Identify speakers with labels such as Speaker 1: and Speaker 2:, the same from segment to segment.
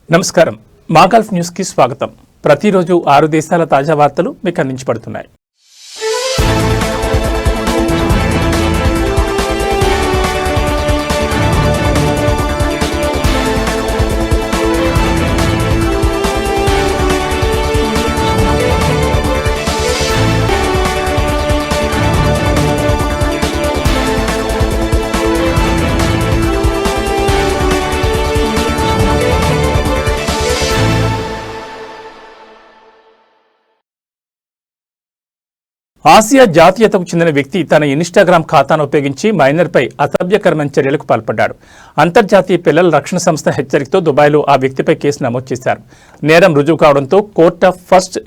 Speaker 1: నమస్కారం. మా Gulf news కి స్వాగతం. ప్రతిరోజు 6 దేశాల తాజా వార్తలు మీకు అందించబడుతున్నాయి. ఆసియా జాతీయతకు చెందిన వ్యక్తి తన ఇన్స్టాగ్రామ్ ఖాతాను ఉపయోగించి మైనర్పై అసభ్యకరమైన చర్యలకు పాల్పడ్డాడు. అంతర్జాతీయ పిల్లల రక్షణ సంస్థ హెచ్చరికతో దుబాయ్లో ఆ వ్యక్తిపై కేసు నమోదు చేశారు. నేరం రుజువు కావడంతో కోర్ట్ ఆఫ్ ఫస్ట్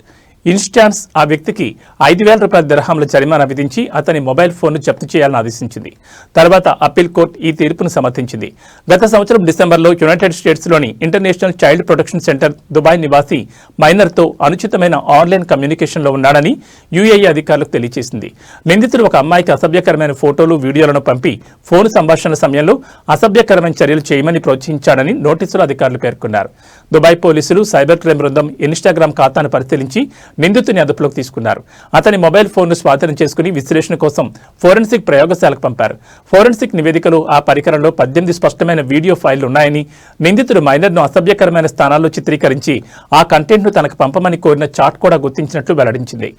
Speaker 1: ఇన్స్టాన్స్ ఆ వ్యక్తికి 5,000 రూపాయల దిర్హాంల జరిమానా విధించి అతని మొబైల్ ఫోన్ను జప్తు చేయాలని ఆదేశించింది. తర్వాత అప్పీల్ కోర్టు ఈ తీర్పును సమర్థించింది. గత సంవత్సరం డిసెంబర్లో యునైటెడ్ స్టేట్స్లోని international child protection center Dubai నివాసి మైనర్తో అనుచితమైన ఆన్లైన్ కమ్యూనికేషన్లో ఉన్నాడని యుఏఈ అధికారులకు తెలియజేసింది. నిందితుడు ఒక అమ్మాయికి అసభ్యకరమైన ఫోటోలు, వీడియోలను పంపి ఫోన్ సంభాషణ సమయంలో అసభ్యకరమైన చర్యలు చేయమని ప్రోత్సహించాడని నోటీసులో అధికారులు పేర్కొన్నారు. దుబాయ్ పోలీసులు సైబర్ క్రైమ్ బృందం ఇన్స్టాగ్రామ్ ఖాతాను పరిశీలించి నిందితుని అదుపులోకి తీసుకున్నారు. అతని మొబైల్ ఫోన్ను స్వాధీనం చేసుకుని విశ్లేషణ కోసం ఫోరెన్సిక్ ప్రయోగశాలకు పంపారు. ఫోరెన్సిక్ నివేదికలో ఆ పరికరంలో 18 స్పష్టమైన వీడియో ఫైళ్లు ఉన్నాయని, నిందితుడు మైనర్ను అసభ్యకరమైన స్థానాల్లో చిత్రీకరించి ఆ కంటెంట్ను తనకు పంపమని కోరిన చాట్ కూడా గుర్తించినట్లు వెల్లడించింది.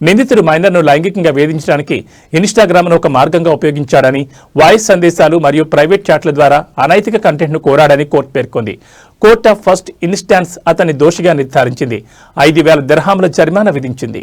Speaker 1: నిందితుడు మైనర్ను లైంగికంగా వేధించడానికి ఇన్స్టాగ్రామ్ను ఒక మార్గంగా ఉపయోగించాడని, వాయిస్ సందేశాలు మరియు ప్రైవేట్ చాట్ల ద్వారా అనైతిక కంటెంట్ను కోరాడని కోర్టు పేర్కొంది. కోర్ట్ ఆఫ్ ఫస్ట్ ఇన్స్టాన్స్ అతన్ని దోషిగా నిర్ధారించింది. 5,000 దిర్హాంల జరిమానా విధించింది.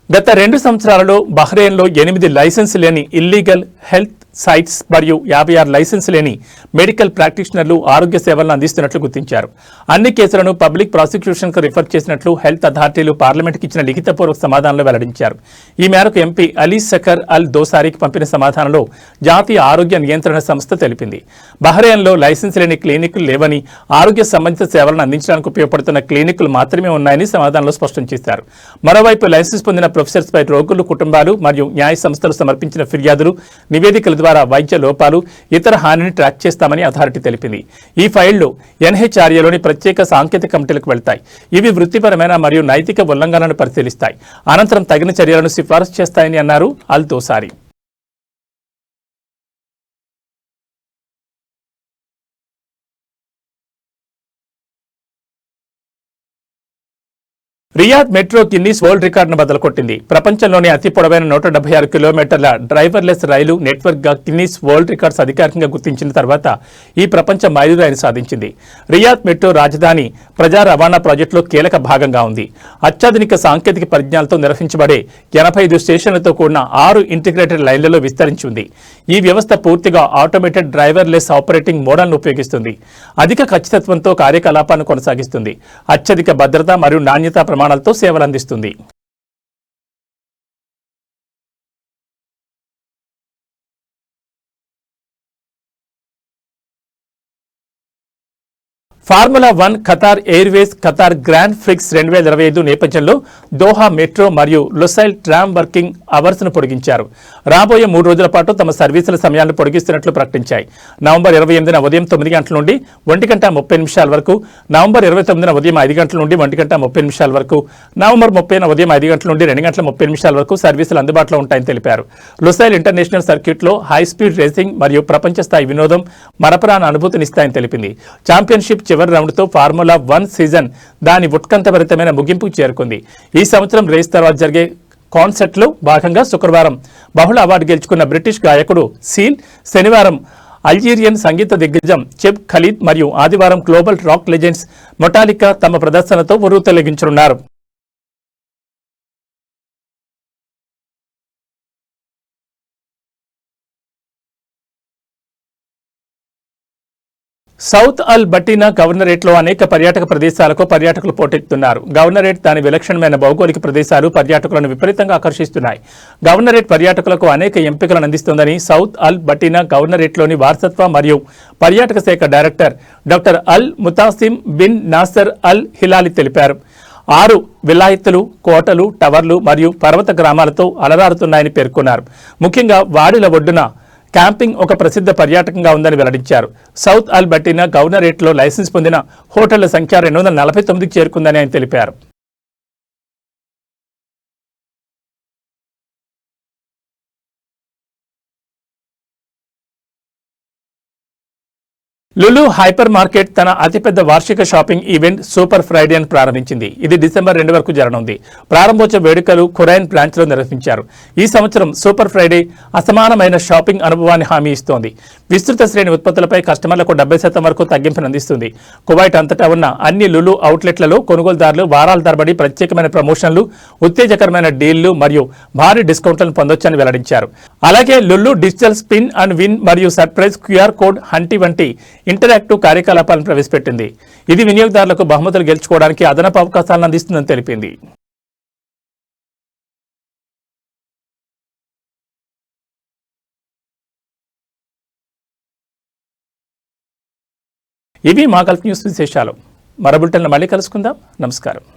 Speaker 1: గత 2 సంవత్సరాలలో బహ్రెయిన్లో 8 లైసెన్స్ లేని ఇల్లీగల్ హెల్త్ సైట్స్ మరియు 56 లైసెన్స్ లేని మెడికల్ ప్రాక్టీషనర్లు ఆరోగ్య సేవలను అందిస్తున్నట్లు గుర్తించారు. అన్ని కేసులను పబ్లిక్ ప్రాసిక్యూషన్కు రిఫర్ చేసినట్లు హెల్త్ అథారిటీలు పార్లమెంట్కి ఇచ్చిన లిఖితపూర్వక సమాధానంలో వెల్లడించారు. ఈ మేరకు ఎంపీ అలీ సకర్ అల్ దోసారికి పంపిన సమాధానంలో జాతీయ ఆరోగ్య నియంత్రణ సంస్థ తెలిపింది. బహ్రెయిన్లో లైసెన్స్ లేని క్లినిక్లు లేవని, ఆరోగ్య సంబంధిత సేవలను అందించడానికి ఉపయోగపడుతున్న క్లినిక్లు మాత్రమే ఉన్నాయని సమాధానంలో స్పష్టం చేశారు. మరోవైపు లైసెన్స్ పొందిన ప్రొఫెసర్స్పై రోగులు, కుటుంబాలు మరియు న్యాయ సంస్థలు సమర్పించిన ఫిర్యాదులు, నివేదికల ద్వారా వైద్య లోపాలు, ఇతర హానిని ట్రాక్ చేస్తామని అథారిటీ తెలిపింది. ఈ ఫైళ్లు ఎన్హెచ్ఆర్ఏలోని ప్రత్యేక సాంకేతిక కమిటీలకు వెళ్తాయి. ఇవి వృత్తిపరమైన మరియు నైతిక ఉల్లంఘనలను పరిశీలిస్తాయి. అనంతరం తగిన చర్యలను సిఫారసు చేస్తాయని అన్నారు అల్ దోసారి. రియాద్ మెట్రో గిన్నీస్ వరల్డ్ రికార్డును బద్దలుకొట్టింది. ప్రపంచంలోని అతి పొడవైన 176 కిలోమీటర్ల డ్రైవర్లెస్ రైలు నెట్వర్క్గా గిన్నీస్ వరల్డ్ రికార్డ్స్ అధికారికంగా గుర్తించిన తర్వాత ఈ ప్రపంచ మైలురాయిని సాధించింది. రియాద్ మెట్రో రాజధాని ప్రజా రవాణా ప్రాజెక్టులో కీలక భాగంగా ఉంది. అత్యాధునిక సాంకేతిక పరిజ్ఞానాలతో నిర్వహించబడే 85 స్టేషన్లతో కూడిన 6 ఇంటిగ్రేటెడ్ లైన్లలో విస్తరించి ఉంది. ఈ వ్యవస్థ పూర్తిగా ఆటోమేటెడ్ డ్రైవర్లెస్ ఆపరేటింగ్ మోడల్ను ఉపయోగిస్తుంది. అధిక ఖచ్చితత్వంతో కార్యకలాపాలను కొనసాగిస్తుంది. అత్యధిక భద్రత మరియు నాణ్యత ప్రమాణాలతో సేవలు అందిస్తుంది. Formula 1 Qatar Airways Qatar grand prix 2025 నేపథ్యంలో దోహా మెట్రో మరియు లుసైల్ ట్రామ్ వర్కింగ్ అవర్స్ ను పొడిగించారు. రాబోయే 3 రోజుల పాటు తమ సర్వీసుల సమయాన్ని పొడిగిస్తున్నట్లు ప్రకటించాయి. నవంబర్ 28న ఉదయం 9 గంటల నుండి 1:30 వరకు, నవంబర్ 29న ఉదయం 5 గంటల నుండి 1:30 వరకు, నవంబర్ 30న ఉదయం 5 గంటల నుండి 2:30 వరకు సర్వీసులు అందుబాటులో ఉంటాయని తెలిపారు. లుసైల్ ఇంటర్నేషనల్ సర్క్యూట్లో హై స్పీడ్ రేసింగ్ మరియు ప్రపంచ స్థాయి వినోదం మరపురాని అనుభూతినిస్తాయని తెలిపింది. ఛాంపియన్షిప్ చివరి రౌండ్తో ఫార్ములా 1 సీజన్ దాని ఉత్కంఠభరితమైన ముగింపుకు చేరుకుంది. ఈ సంవత్సరం రేస్ తర్వాత జరిగే కాన్సర్ట్లో భాగంగా శుక్రవారం బహుళ అవార్డు గెలుచుకున్న బ్రిటిష్ గాయకుడు సీల్, శనివారం అల్జీరియన్ సంగీత దిగ్గజం చెబ్ ఖలీద్ మరియు ఆదివారం గ్లోబల్ రాక్ లెజెండ్స్ మెటాలికా తమ ప్రదర్శనతో ఉర్రూతలొగించనున్నారు. సౌత్ అల్ బటీనా గవర్నరేట్లో అనేక పర్యాటక ప్రదేశాలకు పర్యాటకులు పోటెత్తున్నారు. గవర్నరేట్ దాని విలక్షణమైన భౌగోళిక ప్రదేశాలు పర్యాటకులను విపరీతంగా ఆకర్షిస్తున్నాయి. గవర్నరేట్ పర్యాటకులకు అనేక ఎంపికలను అందిస్తుందని సౌత్ అల్ బటీనా గవర్నరేట్లోని వారసత్వ మరియు పర్యాటక శాఖ డైరెక్టర్ డాక్టర్ అల్ ముతాసిమ్ బిన్ నాసర్ అల్ హిలాలి తెలిపారు. 6 విలాయత్తులు, కోటలు, టవర్లు మరియు పర్వత గ్రామాలతో అలరారుతున్నాయని పేర్కొన్నారు. ముఖ్యంగా వాడిల ఒడ్డున క్యాంపింగ్ ఒక ప్రసిద్ధ పర్యాటకంగా ఉందని వెల్లడించారు. సౌత్ అల్బర్టీనా గవర్నరేట్లో లైసెన్స్ పొందిన హోటళ్ల సంఖ్య 249కి చేరుకుందని ఆయన తెలిపారు. లులు హైపర్ మార్కెట్ తన అతిపెద్ద వార్షిక షాపింగ్ ఈవెంట్ సూపర్ ఫ్రైడేను ప్రారంభించింది. ఇది డిసెంబర్ 2 వరకు జరగనుంది. ప్రారంభోత్సవ వేడుకలు కొరైన్ బ్రాంచ్లో నిర్వహించారు. ఈ సంవత్సరం సూపర్ ఫ్రైడే అసమానమైన షాపింగ్ అనుభవాన్ని హామీ ఇస్తోంది. విస్తృత శ్రేణి ఉత్పత్తులపై కస్టమర్లకు 70% వరకు తగ్గింపును అందిస్తుంది. కువైట్ అంతటా ఉన్న అన్ని లులు అవుట్లెట్లలో కొనుగోలుదారులు వారాల తరబడి ప్రత్యేకమైన ప్రమోషన్లు, ఉత్తేజకరమైన డీళ్లు మరియు భారీ డిస్కౌంట్లను పొందొచ్చని వెల్లడించారు. అలాగే Lulu digital spin and win మరియు సర్ప్రైజ్ క్యూఆర్ కోడ్ హంటి వంటి ఇంటరాక్టివ్ కార్యకలాపాలను ప్రవేశపెట్టింది. ఇది వినియోగదారులకు బహుమతులు గెలుచుకోవడానికి అదనపు అవకాశాలను అందిస్తుందని తెలిపింది. ఇవి మా గల్ఫ్ న్యూస్ విశేషాలు. మరో బులెటిన్లో మళ్ళీ కలుసుకుందాం. నమస్కారం.